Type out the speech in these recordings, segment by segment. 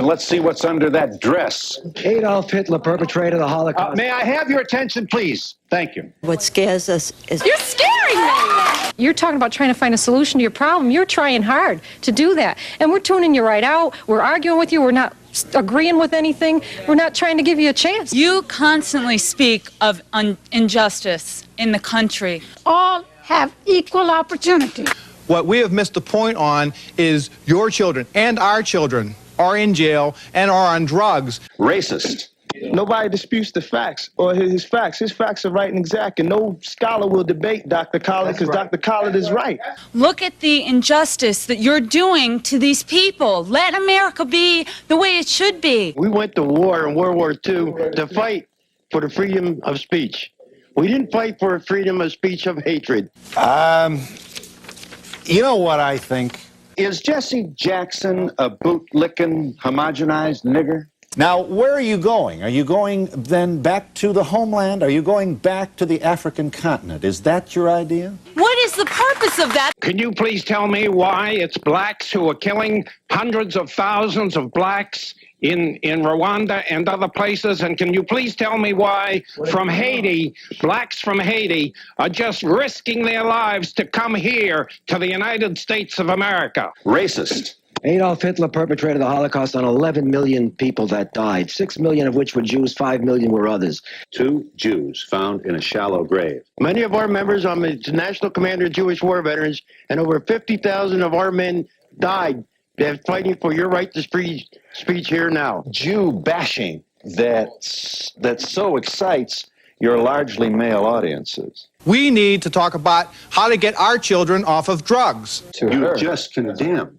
and let's see what's under that dress. Adolf Hitler perpetrated the Holocaust. May I have your attention, please? Thank you. What scares us is... You're scaring me! You're talking about trying to find a solution to your problem. You're trying hard to do that. And we're tuning you right out. We're arguing with you. We're not agreeing with anything. We're not trying to give you a chance. You constantly speak of injustice in the country. All have equal opportunity. What we have missed the point on is your children and our children are in jail and are on drugs. Racist. Nobody disputes the facts or his facts. His facts are right and exact, and no scholar will debate Dr. Collett because Dr. Collett is right. Look at the injustice that you're doing to these people. Let America be the way it should be. We went to war in World War II to fight for the freedom of speech. We didn't fight for freedom of speech of hatred. You know what I think? Is Jesse Jackson a boot-licking, homogenized nigger? Now, where are you going? Are you going then back to the homeland? Are you going back to the African continent? Is that your idea? What is the purpose of that? Can you please tell me why it's blacks who are killing hundreds of thousands of blacks in Rwanda and other places? And can you please tell me why from Haiti, blacks from Haiti are just risking their lives to come here to the United States of America? Racist. Adolf Hitler perpetrated the Holocaust on 11 million people that died, 6 million of which were Jews, 5 million were others. 2 Jews found in a shallow grave. Many of our members are the National Commander of Jewish War Veterans, and over 50,000 of our men died. They're fighting for your right to free speech here now. Jew bashing that so excites your largely male audiences. We need to talk about how to get our children off of drugs. You just condemned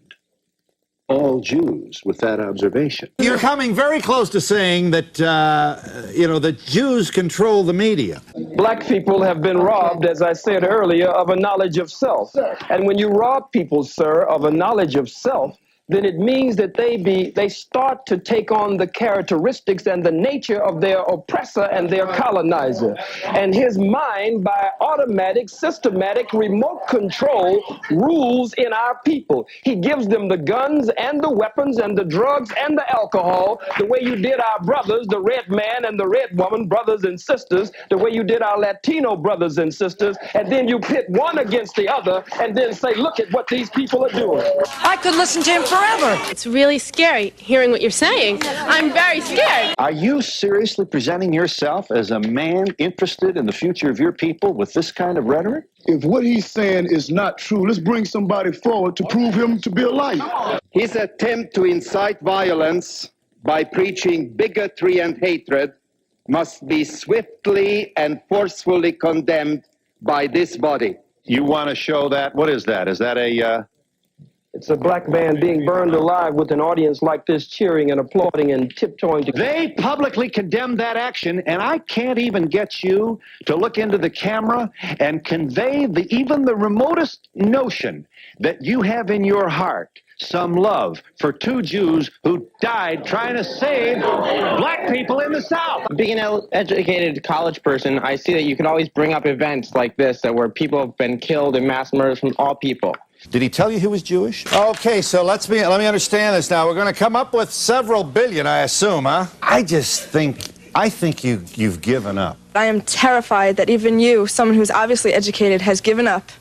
all Jews with that observation. You're coming very close to saying that, that Jews control the media. Black people have been robbed, as I said earlier, of a knowledge of self. And when you rob people, sir, of a knowledge of self, then it means that they start to take on the characteristics and the nature of their oppressor and their colonizer. And his mind, by automatic, systematic, remote control, rules in our people. He gives them the guns and the weapons and the drugs and the alcohol, the way you did our brothers, the red man and the red woman, brothers and sisters, the way you did our Latino brothers and sisters, and then you pit one against the other and then say, look at what these people are doing. I could listen to him forever. It's really scary hearing what you're saying. I'm very scared. Are you seriously presenting yourself as a man interested in the future of your people with this kind of rhetoric? If what he's saying is not true, let's bring somebody forward to prove him to be a liar. His attempt to incite violence by preaching bigotry and hatred must be swiftly and forcefully condemned by this body. You want to show that? What is that? Is that a... It's a black man being burned alive with an audience like this cheering and applauding and tiptoeing to... They publicly condemned that action, and I can't even get you to look into the camera and convey even the remotest notion that you have in your heart some love for 2 Jews who died trying to save black people in the South. Being an educated college person, I see that you can always bring up events like this where people have been killed in mass murders from all people. Did he tell you he was Jewish? Okay, so let me understand this now. We're going to come up with several billion, I assume, huh? I think you've given up. I am terrified that even you, someone who's obviously educated, has given up.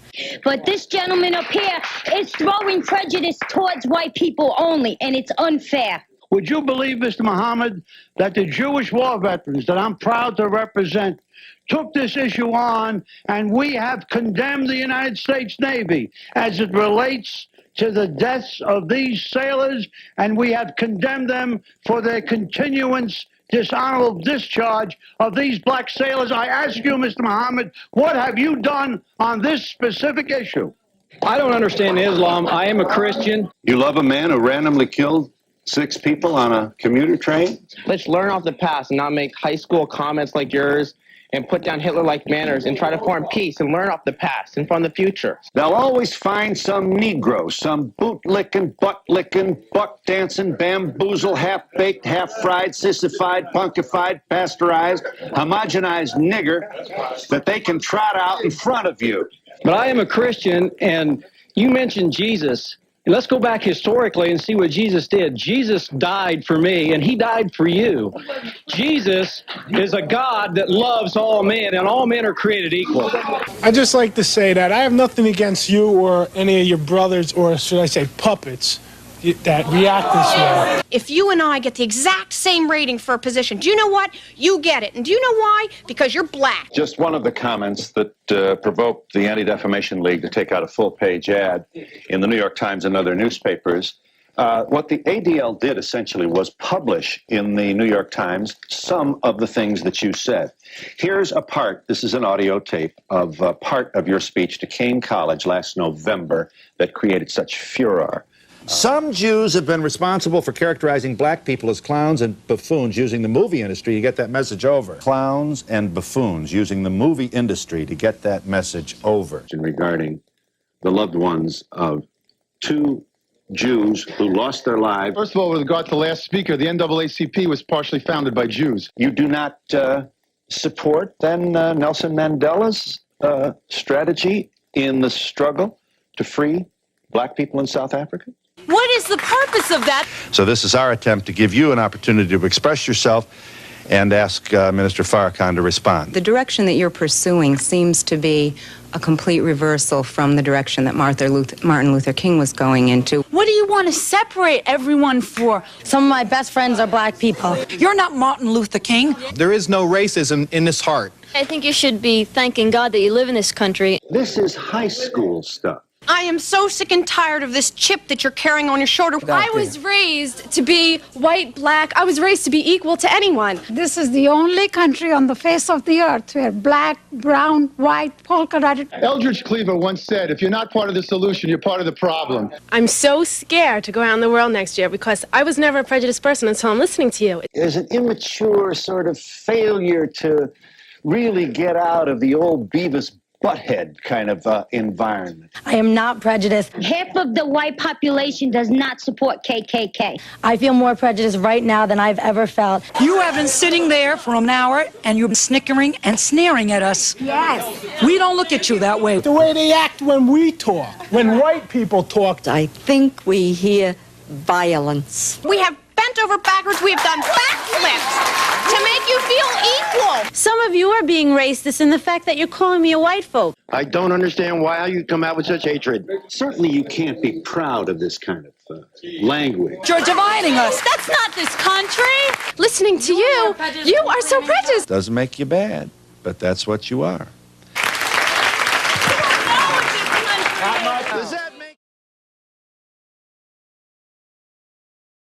But this gentleman up here is throwing prejudice towards white people only, and it's unfair. Would you believe, Mr. Muhammad, that the Jewish war veterans that I'm proud to represent took this issue on, and we have condemned the United States Navy as it relates to the deaths of these sailors, and we have condemned them for their continuance dishonorable discharge of these black sailors. I ask you, Mr. Muhammad, what have you done on this specific issue? I don't understand Islam. I am a Christian. You love a man who randomly killed 6 people on a commuter train? Let's learn off the past and not make high school comments like yours and put down Hitler-like manners and try to form peace and learn off the past and from the future. They'll always find some Negro, some boot-licking, butt-licking, buck-dancing, bamboozle, half-baked, half-fried, sissified, punkified, pasteurized, homogenized nigger that they can trot out in front of you. But I am a Christian, and you mentioned Jesus. Let's go back historically and see what Jesus did. Jesus died for me, and he died for you. Jesus is a God that loves all men, and all men are created equal. I just like to say that I have nothing against you or any of your brothers, or should I say puppets, that react this way. If you and I get the exact same rating for a position, do you know what? You get it. And do you know why? Because you're black. Just one of the comments that provoked the Anti-Defamation League to take out a full-page ad in the New York Times and other newspapers. What the ADL did essentially was publish in the New York Times some of the things that you said. Here's a part, this is an audio tape, of part of your speech to Kane College last November that created such furor. Some Jews have been responsible for characterizing black people as clowns and buffoons using the movie industry to get that message over. Clowns and buffoons using the movie industry to get that message over. Regarding the loved ones of two Jews who lost their lives. First of all, with regard to the last speaker, the NAACP was partially founded by Jews. You do not support, then, Nelson Mandela's strategy in the struggle to free black people in South Africa? What is the purpose of that? So this is our attempt to give you an opportunity to express yourself and ask Minister Farrakhan to respond. The direction that you're pursuing seems to be a complete reversal from the direction that Martin Luther King was going into. What do you want to separate everyone for? Some of my best friends are black people. You're not Martin Luther King. There is no racism in this heart. I think you should be thanking God that you live in this country. This is high school stuff. I am so sick and tired of this chip that you're carrying on your shoulder. I was raised to be white, black. I was raised to be equal to anyone. This is the only country on the face of the earth where black, brown, white, polka-dotted. Eldridge Cleaver once said, if you're not part of the solution, you're part of the problem. I'm so scared to go out in the world next year because I was never a prejudiced person until I'm listening to you. There's an immature sort of failure to really get out of the old Beavis butthead kind of environment. I am not prejudiced. Half of the white population does not support KKK. I feel more prejudiced right now than I've ever felt. You have been sitting there for an hour and you've been snickering and sneering at us. Yes. We don't look at you that way. The way they act when we talk, when white people talk. I think we hear violence. We have bent over backwards. We have done backflips to make you feel equal. Some of you are being racist in the fact that you're calling me a white folk. I don't understand why you come out with such hatred. Certainly you can't be proud of this kind of language. You're dividing us. That's not this country. Listening to you, you are so prejudiced. Doesn't make you bad, but that's what you are.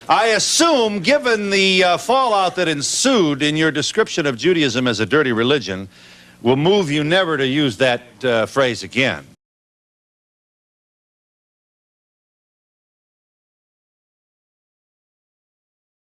I assume, given the fallout that ensued in your description of Judaism as a dirty religion, will move you never to use that phrase again.